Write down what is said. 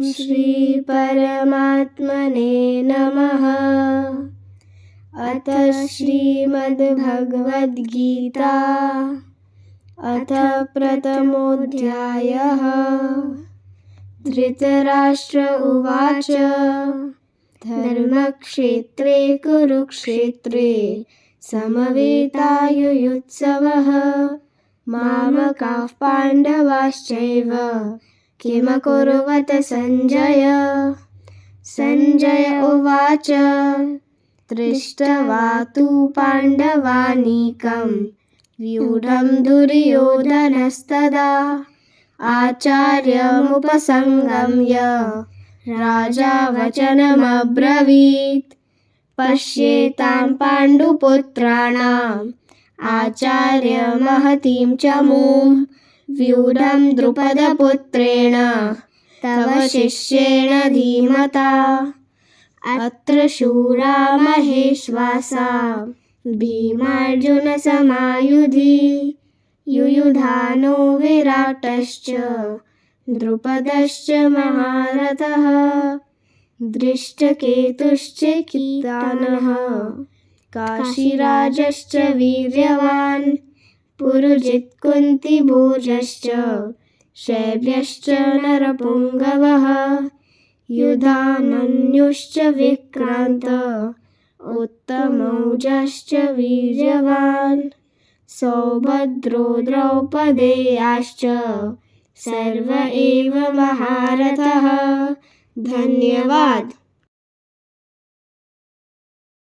श्री परमात्मने नमः। अथ श्रीमद्भगवद्गीता अथ प्रथमोऽध्यायः। धृतराष्ट्र उवाच धर्मक्षेत्रे कुरुक्षेत्रे समवेतायुयुत्सवः मामकाः पाण्डवाश्चैव किमकुर्वत सञ्जय। सञ्जय उवाच दृष्ट्वा तु पाण्डवानीकं व्यूढं दुर्योधनस्तदा आचार्यमुपसंगम्य राजा वचनमब्रवीत्। पश्येतां पाण्डुपुत्राणाम् आचार्यमहतीं च मूं व्यूढं द्रुपदपुत्रेण तव शिष्येण धीमता। अत्र शूरा महेश्वासा भीमार्जुनसमायुधि युयुधानो विराटश्च द्रुपदश्च महारथः दृष्टकेतुश्च कीर्तानः काशीराजश्च वीर्यवान् पुरुजित्कुन्तिभोजश्च शैब्यश्च नरपुङ्गवः युधामन्युश्च विक्रान्त उत्तमौजाश्च वीर्यवान् सौभद्रो द्रौपदेयाश्च सर्व एव महारथः। धन्यवाद।